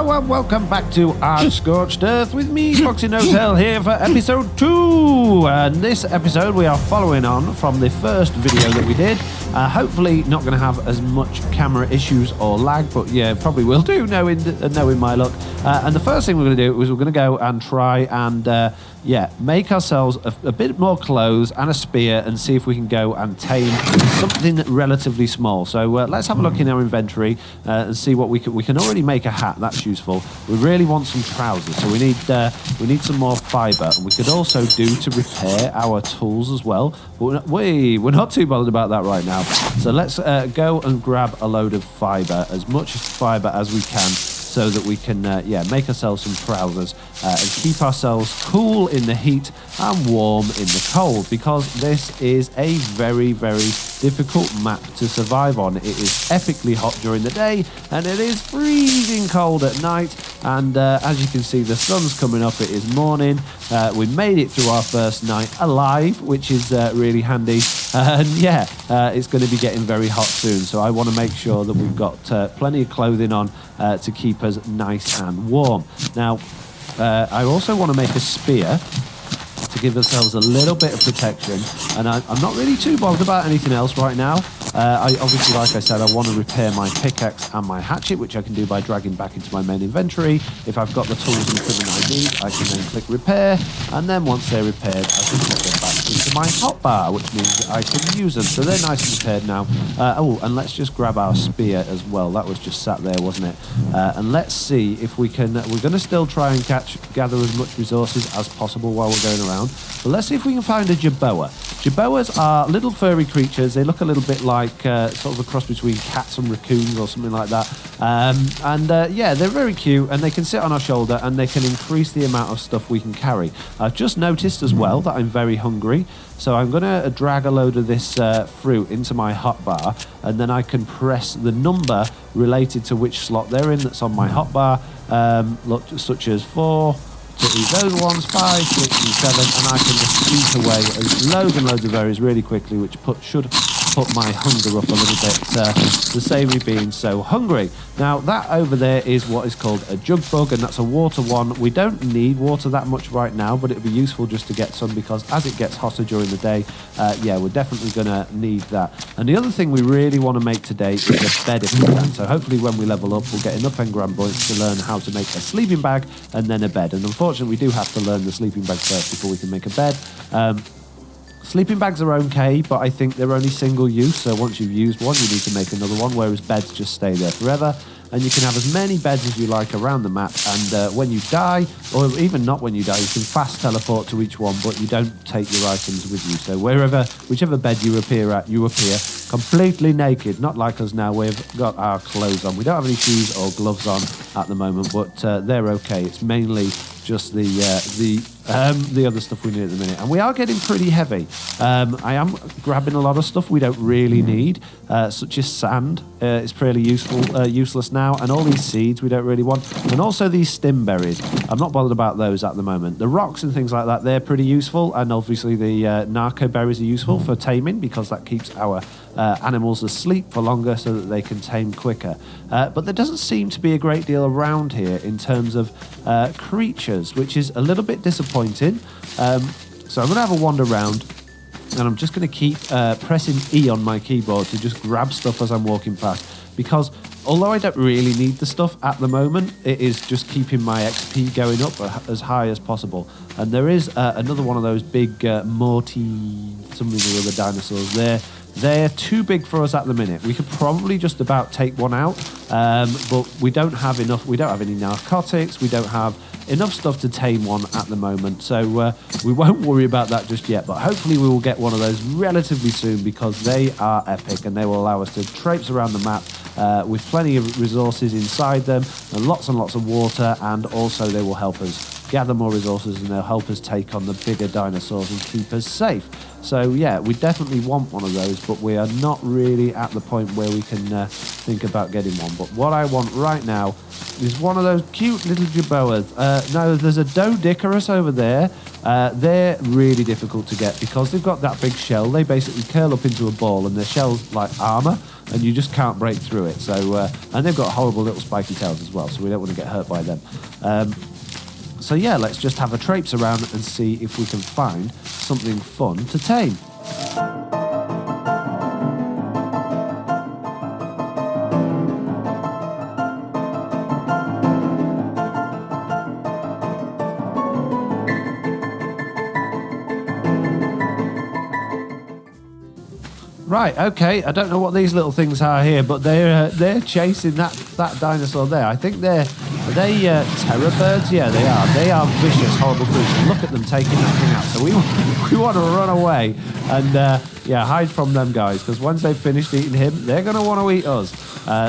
Hello and welcome back to ARK Scorched Earth with me, Foxy No-Tail, here for episode 2. And this episode we are following on from the first video that we did. Hopefully not going to have as much camera issues or lag, but yeah, probably will do, knowing my luck. And the first thing we're going to do is we're going to go and try and make ourselves a bit more clothes and a spear and see if we can go and tame something relatively small. So let's have a look in our inventory and see what we can already make a hat. That's useful. We really want some trousers, so we need some more fiber, and we could also do to repair our tools as well. But we're not too bothered about that right now. So let's go and grab a load of fiber, as much fiber as we can, so that we can make ourselves some trousers and keep ourselves cool in the heat and warm in the cold, because this is a very, very difficult map to survive on. It is epically hot during the day and it is freezing cold at night, and as you can see, the sun's coming up. It is morning. We made it through our first night alive, which is really handy, and it's going to be getting very hot soon, so I want to make sure that we've got plenty of clothing on to keep us nice and warm. Now I also want to make a spear to give ourselves a little bit of protection, and I'm not really too bothered about anything else right now. Obviously, like I said, I want to repair my pickaxe and my hatchet, which I can do by dragging back into my main inventory. If I've got the tools and equipment I need, I can then click repair, and then once they're repaired, I can put them back into my hotbar, which means that I can use them. So they're nice and repaired now. And let's just grab our spear as well. That was just sat there, wasn't it? And let's see if we can. We're going to still try and gather as much resources as possible while we're going around. But let's see if we can find a Jerboa. Jerboas are little furry creatures. They look a little bit like sort of a cross between cats and raccoons or something like that. They're very cute, and they can sit on our shoulder and they can increase the amount of stuff we can carry. I've just noticed as well that I'm very hungry, so I'm going to drag a load of this fruit into my hotbar, and then I can press the number related to which slot they're in that's on my hotbar, such as 4, to eat those ones, 5, 6, and 7, and I can just eat away loads and loads of berries really quickly, which should put my hunger up a little bit, to save me being so hungry. Now that over there is what is called a jug bug, and that's a water one. We don't need water that much right now, but it'd be useful just to get some, because as it gets hotter during the day, we're definitely gonna need that. And the other thing we really want to make today is a bed if we can. So hopefully when we level up, we'll get enough engram points to learn how to make a sleeping bag and then a bed. And unfortunately, we do have to learn the sleeping bag first before we can make a bed. Sleeping bags are okay, but I think they're only single use, so once you've used one, you need to make another one, whereas beds just stay there forever. And you can have as many beds as you like around the map, and when you die, or even not when you die, you can fast teleport to each one, but you don't take your items with you. So whichever bed you appear at, you appear completely naked, not like us now. We've got our clothes on. We don't have any shoes or gloves on at the moment, but they're okay. It's mainly just the other stuff we need at the minute, and we are getting pretty heavy. I am grabbing a lot of stuff we don't really need, such as sand. It's pretty useless now, and all these seeds we don't really want, and also these stim berries. I'm not bothered about those at the moment. The rocks and things like that, they're pretty useful, and obviously the narco berries are useful for taming, because that keeps our animals asleep for longer so that they can tame quicker. But there doesn't seem to be a great deal around here in terms of creatures, which is a little bit disappointing. So I'm going to have a wander around, and I'm just going to keep pressing E on my keyboard to just grab stuff as I'm walking past, because although I don't really need the stuff at the moment, it is just keeping my XP going up as high as possible. And there is another one of those big something or other dinosaurs there. They're too big for us at the minute. We could probably just about take one out, but we don't have enough. We don't have any narcotics. We don't have enough stuff to tame one at the moment, so we won't worry about that just yet. But hopefully we will get one of those relatively soon, because they are epic and they will allow us to traipse around the map with plenty of resources inside them and lots of water, and also they will help us gather more resources, and they'll help us take on the bigger dinosaurs and keep us safe. So yeah, we definitely want one of those, but we are not really at the point where we can think about getting one. But what I want right now is one of those cute little Jerboas. No, there's a Doedicurus over there. They're really difficult to get because they've got that big shell. They basically curl up into a ball, and their shell's like armor, and you just can't break through it. So, and they've got horrible little spiky tails as well, so we don't want to get hurt by them. So yeah, let's just have a traipse around and see if we can find something fun to tame. Right, okay, I don't know what these little things are here, but they're chasing that dinosaur there. I think are they terror birds? Yeah, they are. They are vicious, horrible creatures. Look at them taking that thing out. So we want to run away and yeah, hide from them guys, because once they've finished eating him, they're going to want to eat us.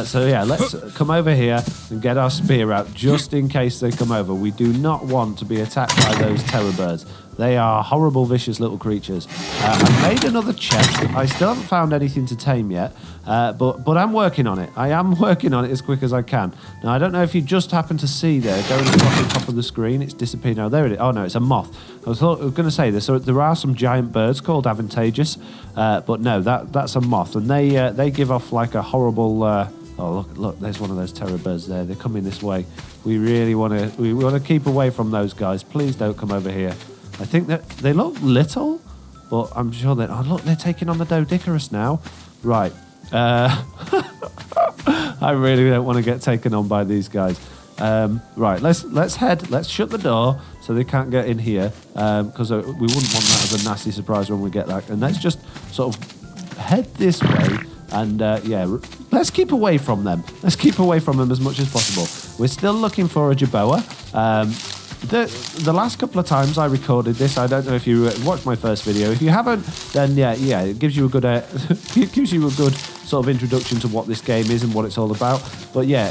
So yeah, let's come over here and get our spear out just in case they come over. We do not want to be attacked by those terror birds. They are horrible, vicious little creatures. I've made another chest. I still haven't found anything to tame yet, but I'm working on it. I am working on it as quick as I can. Now, I don't know if you just happen to see there, going across the top of the screen, it's disappeared now. There it is. Oh, no, it's a moth. I was going to say this. So there are some giant birds called advantageous, but no, that's a moth, and they give off like a horrible... oh, look, there's one of those terror birds there. They're coming this way. We really want to keep away from those guys. Please don't come over here. I think that they look little, but I'm sure that... Oh, look, they're taking on the Doedicurus now. Right. I really don't want to get taken on by these guys. Right, let's head. Let's shut the door so they can't get in here, because we wouldn't want that as a nasty surprise when we get that. And let's just sort of head this way. And yeah, let's keep away from them. Let's keep away from them as much as possible. We're still looking for a Jerboa. The last couple of times I recorded this, I don't know if you watched my first video. If you haven't, then yeah, it gives you a good it gives you a good sort of introduction to what this game is and what it's all about. But yeah,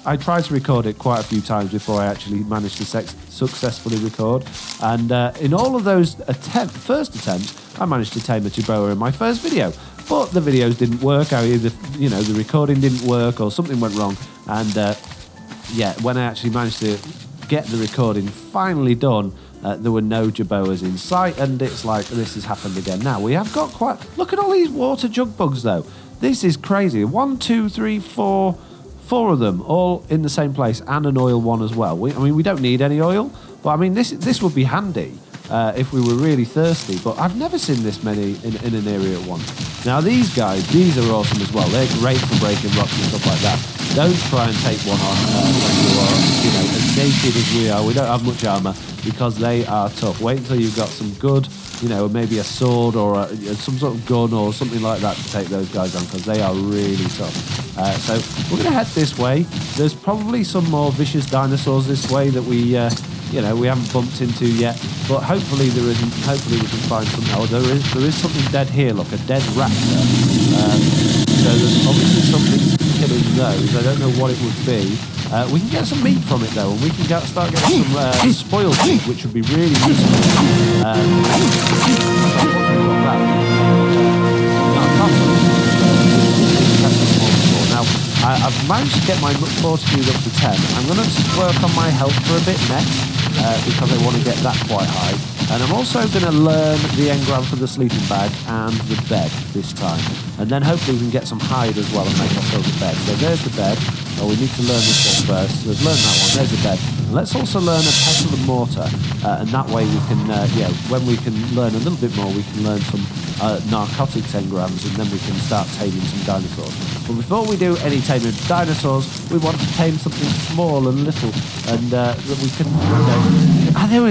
I tried to record it quite a few times before I actually managed to successfully record. And in all of those first attempts, I managed to tame a Jerboa in my first video. But the videos didn't work. Either the recording didn't work or something went wrong. And yeah, when I actually managed to get the recording finally done, there were no Jerboas in sight, and it's like this has happened again. Now we have got look at all these water jug bugs though. This is crazy. 1, 2, 3, 4 of them all in the same place, and an oil one as well. I mean we don't need any oil, but I mean this would be handy if we were really thirsty, but I've never seen this many in an area at once. Now these guys, these are awesome as well. They're great for breaking rocks and stuff like that. Don't try and take one on when you are, as naked as we are. We don't have much armor because they are tough. Wait until you've got some good, maybe a sword or some sort of gun or something like that to take those guys on, because they are really tough. So we're going to head this way. There's probably some more vicious dinosaurs this way that we haven't bumped into yet, but hopefully there isn't. Hopefully we can find something. Oh, there is something dead here. Look, a dead raptor. So there's obviously something killing those. I don't know what it would be. We can get some meat from it though, and we can start getting some spoiled meat, which would be really useful. Now, I've managed to get my fortitude up to 10. I'm going to work on my health for a bit next, because I want to get that quite high. And I'm also going to learn the engram for the sleeping bag and the bed this time. And then hopefully we can get some hide as well and make ourselves a bed. So there's the bed. Oh, we need to learn this one first. So we've learned that one. There's the bed. And let's also learn a pestle and mortar. And that way we can, when we can learn a little bit more, we can learn some narcotics engrams, and then we can start taming some dinosaurs. But before we do any taming of dinosaurs, we want to tame something small and little, and that we can,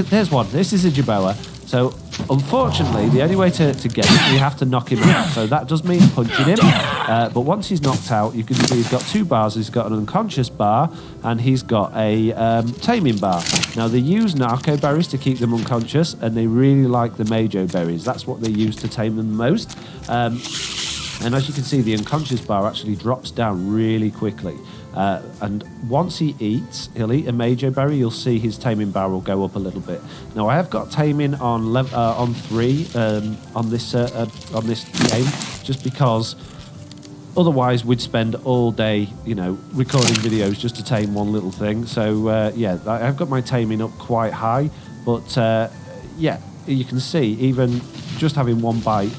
there's one. This is a Jerboa. So unfortunately, the only way to get him, we have to knock him out. So that does mean punching him. But once he's knocked out, you can see he's got 2 bars. He's got an unconscious bar, and he's got a taming bar. Now, they use narco berries to keep them unconscious, and they really like the majo berries. That's what they use to tame them most. And as you can see, the unconscious bar actually drops down really quickly. And once he eats, he'll eat a Majo berry, you'll see his taming bar will go up a little bit. Now, I have got taming on 3 on this game, just because otherwise we'd spend all day, recording videos just to tame one little thing. So, yeah, I've got my taming up quite high. But, yeah, you can see, even just having one bite,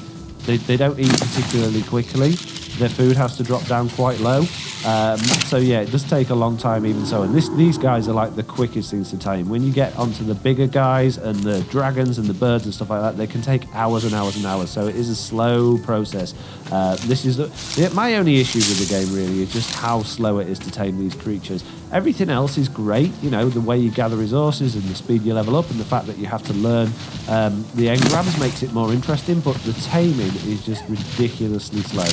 they don't eat particularly quickly. Their food has to drop down quite low. So yeah, it does take a long time even so. And these guys are like the quickest things to tame. When you get onto the bigger guys and the dragons and the birds and stuff like that, they can take hours and hours and hours. So it is a slow process. This is my only issue with the game really is just how slow it is to tame these creatures. Everything else is great, the way you gather resources and the speed you level up and the fact that you have to learn the engrams makes it more interesting, but the taming is just ridiculously slow.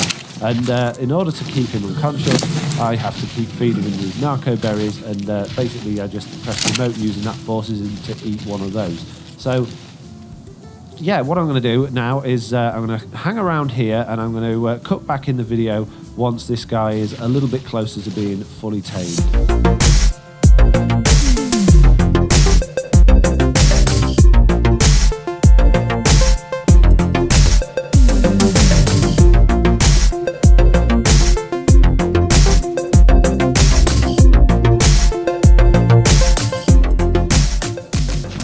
And in order to keep him unconscious, I have to keep feeding him these narco berries, and basically I just press the remote using that forces him to eat one of those. So yeah, what I'm going to do now is I'm going to hang around here and I'm going to cut back in the video once this guy is a little bit closer to being fully tamed.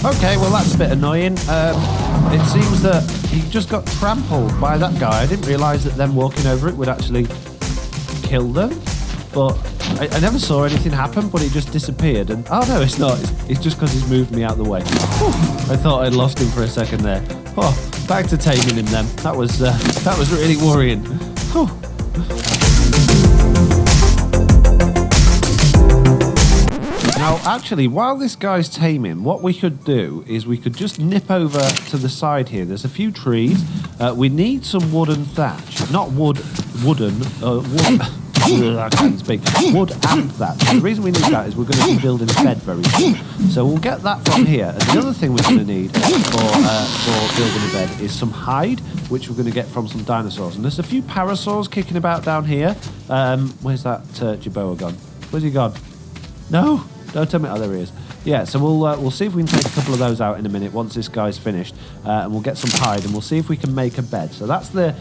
Okay, well that's a bit annoying. It seems that he just got trampled by that guy. I didn't realise that them walking over it would actually kill them. But I never saw anything happen, but it just disappeared. And oh no, it's not. It's just because he's moved me out of the way. Whew, I thought I'd lost him for a second there. Oh, back to taming him then. That was really worrying. Whew. Now, actually, while this guy's taming, what we could do is we could just nip over to the side here. There's a few trees. We need some wooden thatch. Not wooden. I can't speak. Wood and thatch. The reason we need that is we're going to be building a bed very soon. So we'll get that from here. And the other thing we're going to need for building a bed is some hide, which we're going to get from some dinosaurs. And there's a few parasaurs kicking about down here. Where's that Jerboa gone? Where's he gone? No. Don't tell me. Oh, there he is. Yeah, so we'll see if we can take a couple of those out in a minute once this guy's finished, and we'll get some hide and we'll see if we can make a bed. So that's the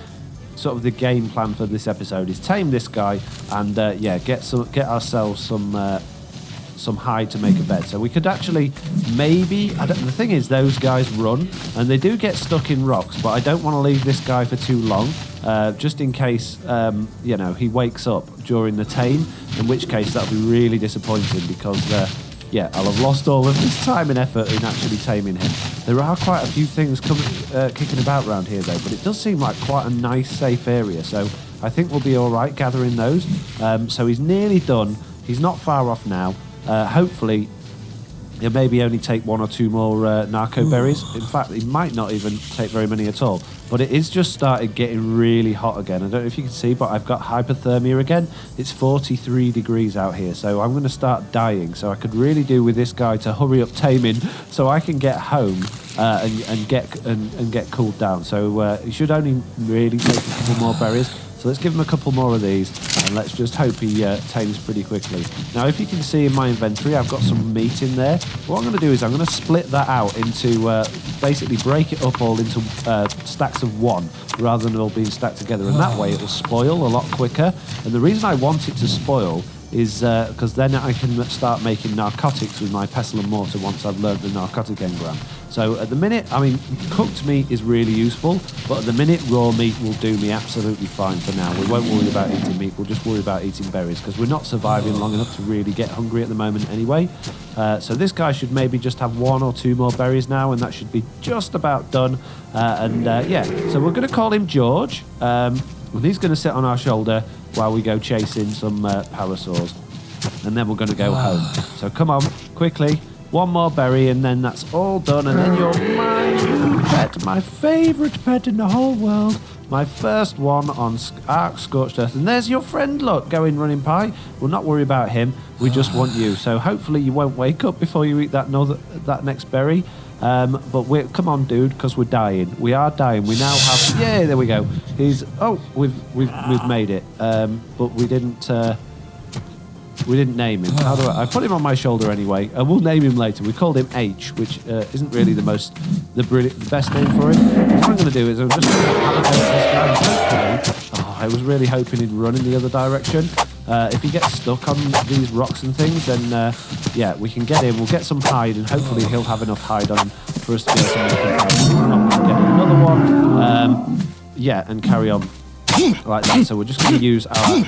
sort of the game plan for this episode: is tame this guy and yeah, get ourselves some hide to make a bed. So we could actually maybe. The thing is, those guys run and they do get stuck in rocks, but I don't want to leave this guy for too long. Just in case, he wakes up during the tame, in which case that'll be really disappointing because, yeah, I'll have lost all of this time and effort in actually taming him. There are quite a few things kicking about around here, though, but it does seem like quite a nice, safe area, so I think we'll be all right gathering those. So he's nearly done. He's not far off now. Hopefully, he'll maybe only take 1 or 2 more narco berries. In fact, he might not even take very many at all. But it is just started getting really hot again. I don't know if you can see, but I've got hypothermia again. It's 43 degrees out here, so I'm going to start dying. So I could really do with this guy to hurry up taming so I can get home and get cooled down. So he should only really take a couple more berries. So let's give him a couple more of these, and let's just hope he tames pretty quickly. Now, if you can see in my inventory, I've got some meat in there. What I'm going to do is I'm going to split that out into, basically break it up all into stacks of 1, rather than it all being stacked together. And that way it will spoil a lot quicker. And the reason I want it to spoil is because then I can start making narcotics with my pestle and mortar once I've learned the narcotic engram. So at the minute, I mean, cooked meat is really useful, but at the minute, raw meat will do me absolutely fine for now. We won't worry about eating meat, we'll just worry about eating berries, because we're not surviving long enough to really get hungry at the moment anyway. So this guy should maybe just have 1 or 2 more berries now, and that should be just about done. Yeah, so we're going to call him George, and he's going to sit on our shoulder while we go chasing some parasaurs, and then we're going to go home. So come on, quickly. 1 more berry, and then that's all done, and then you're my pet, my favourite pet in the whole world. My first one on ARK Scorched Earth. And there's your friend, look, going running by. We'll not worry about him. We just want you. So hopefully you won't wake up before you eat that next berry. But come on, dude, because we're dying. We are dying. We now have... Yeah, there we go. We've made it. But we didn't name him. How do I put him on my shoulder anyway, and we'll name him later. We called him H, which isn't really the best name for him. What I'm going to do is I'm just going to have a go at this guy. I was really hoping he'd run in the other direction. If he gets stuck on these rocks and things, then yeah, we can get him. We'll get some hide, and hopefully he'll have enough hide on him for us to be able to make him hide. If not, we can get another one. Yeah, and carry on like that. So we're just going to use our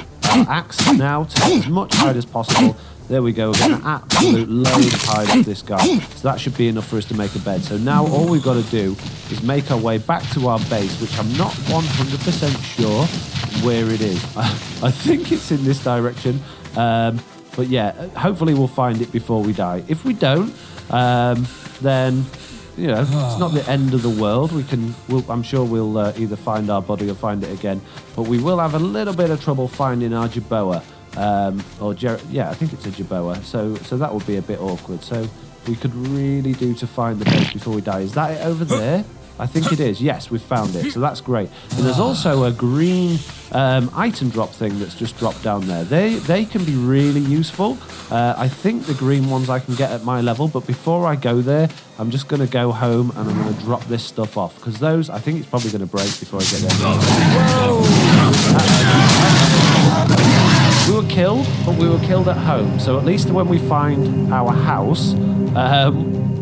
axe now to get as much hide as possible. There we go. We're getting an absolute load of hide off this guy. So that should be enough for us to make a bed. So now all we've got to do is make our way back to our base, which I'm not 100% sure where it is. I think it's in this direction. But yeah, hopefully we'll find it before we die. If we don't, then... You know, it's not the end of the world. I'm sure we'll either find our body or find it again. But we will have a little bit of trouble finding our Jerboa. Yeah, I think it's a Jerboa. So that would be a bit awkward. So we could really do to find the base before we die. Is that it over there? I think it is. Yes, we've found it. So that's great. And there's also a green item drop thing that's just dropped down there. They can be really useful. I think the green ones I can get at my level, but before I go there, I'm just going to go home and I'm going to drop this stuff off, because those, I think it's probably going to break before I get there. Whoa! We were killed, but we were killed at home. So at least when we find our house,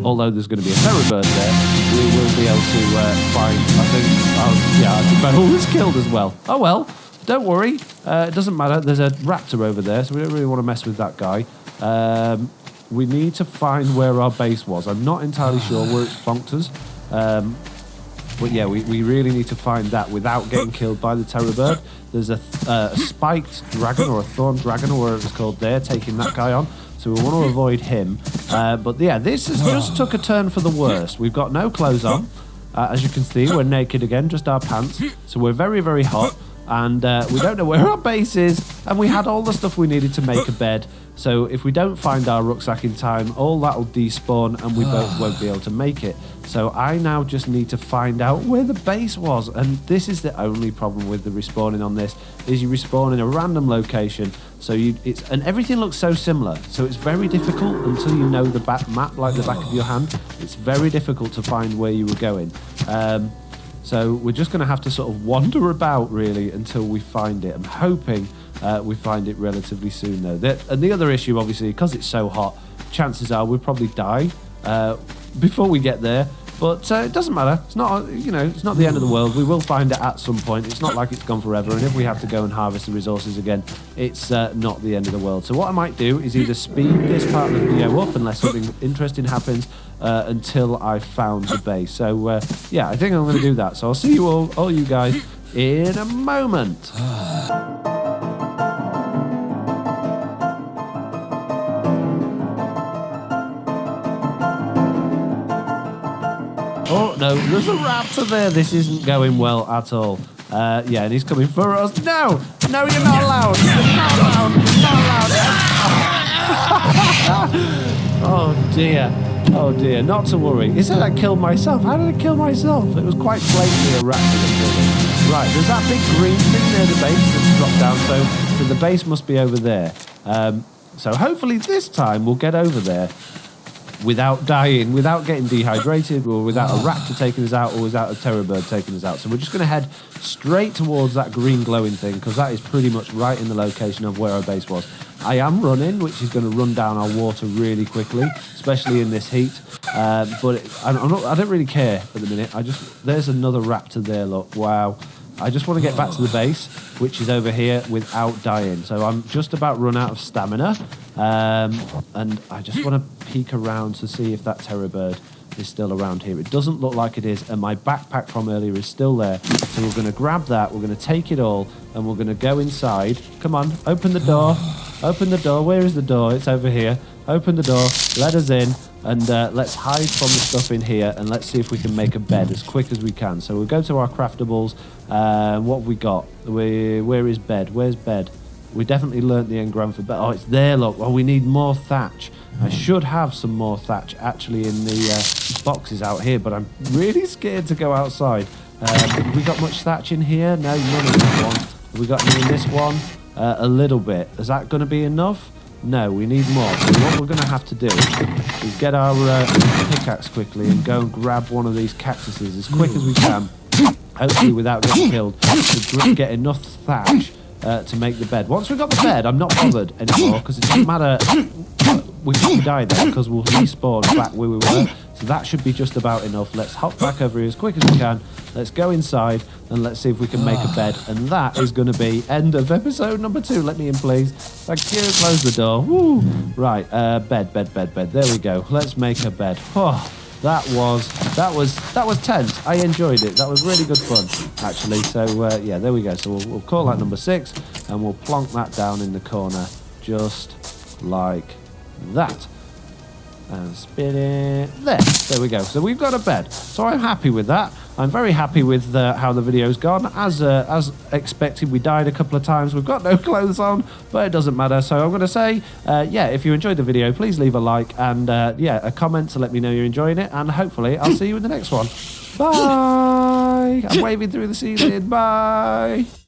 although there's going to be a terror bird there, we will be able to find, I think, Jerboa was killed as well. Oh well, don't worry, it doesn't matter. There's a raptor over there, so we don't really want to mess with that guy. We need to find where our base was. I'm not entirely sure where it's plonked us. But yeah, we really need to find that without getting killed by the terror bird. There's a spiked dragon, or a thorn dragon, or whatever it's called there, taking that guy on. So we want to avoid him. But yeah, this has just took a turn for the worst. We've got no clothes on. As you can see, we're naked again, just our pants. So we're very, very hot. And we don't know where our base is. And we had all the stuff we needed to make a bed. So if we don't find our rucksack in time, all that will despawn and we both won't be able to make it. So I now just need to find out where the base was. And this is the only problem with the respawning on this, is you respawn in a random location. So and everything looks so similar. So it's very difficult until you know the map like the back of your hand. It's very difficult to find where you were going. So we're just going to have to sort of wander about really until we find it. I'm hoping we find it relatively soon though. And the other issue, obviously, because it's so hot, chances are we'll probably die before we get there. But it doesn't matter. It's not, it's not the end of the world. We will find it at some point. It's not like it's gone forever. And if we have to go and harvest the resources again, it's not the end of the world. So what I might do is either speed this part of the video up unless something interesting happens until I've found the base. So yeah, I think I'm going to do that. So I'll see you all you guys in a moment. Oh, no, there's a raptor there. This isn't going well at all. Yeah, and he's coming for us. No, you're not allowed. You're not allowed. Oh, dear. Not to worry. It said I killed myself. How did I kill myself? It was quite blatantly a raptor that killed me. Right, there's that big green thing near the base that's dropped down. So the base must be over there. So hopefully this time we'll get over there without dying, without getting dehydrated, or without a raptor taking us out, or without a terror bird taking us out. So we're just going to head straight towards that green glowing thing, because that is pretty much right in the location of where our base was. I am running, which is going to run down our water really quickly, especially in this heat. But I don't really care at the minute. There's another raptor there, look. Wow. I just want to get back to the base, which is over here, without dying. So I'm just about run out of stamina. And I just want to peek around to see if that terror bird is still around here. It doesn't look like it is, and my backpack from earlier is still there. So we're going to grab that, we're going to take it all, and we're going to go inside. Come on, open the door. Open the door. Where is the door? It's over here. Open the door, let us in, and let's hide from the stuff in here, and let's see if we can make a bed as quick as we can. So we'll go to our craftables. What have we got? Where is bed? Where's bed? We definitely learnt the engram for bed. Oh, it's there, look. Oh, we need more thatch. I should have some more thatch actually in the boxes out here, but I'm really scared to go outside. Have we got much thatch in here? No, none in this one. Have we got any in this one? A little bit. Is that going to be enough? No, we need more. So what we're going to have to do is get our pickaxe quickly and go and grab one of these cactuses as quick as we can, hopefully without getting killed, to get enough thatch to make the bed. Once we've got the bed, I'm not bothered anymore because it doesn't matter. We can die there because we'll respawn back where we were. So that should be just about enough. Let's hop back over here as quick as we can. Let's go inside and let's see if we can make a bed. And that is going to be end of episode number 2. Let me in, please. Thank you. Close the door. Woo. Right. Bed. There we go. Let's make a bed. Oh, that was tense. I enjoyed it. That was really good fun, actually. So yeah, there we go. So we'll call that number 6 and we'll plonk that down in the corner just like that. And spin it there. There we go. So we've got a bed. So I'm happy with that. I'm very happy with how the video's gone. As expected, we died a couple of times. We've got no clothes on, but it doesn't matter. So I'm going to say, yeah, if you enjoyed the video, please leave a like and, yeah, a comment to let me know you're enjoying it. And hopefully I'll see you in the next one. Bye. I'm waving through the ceiling. Bye.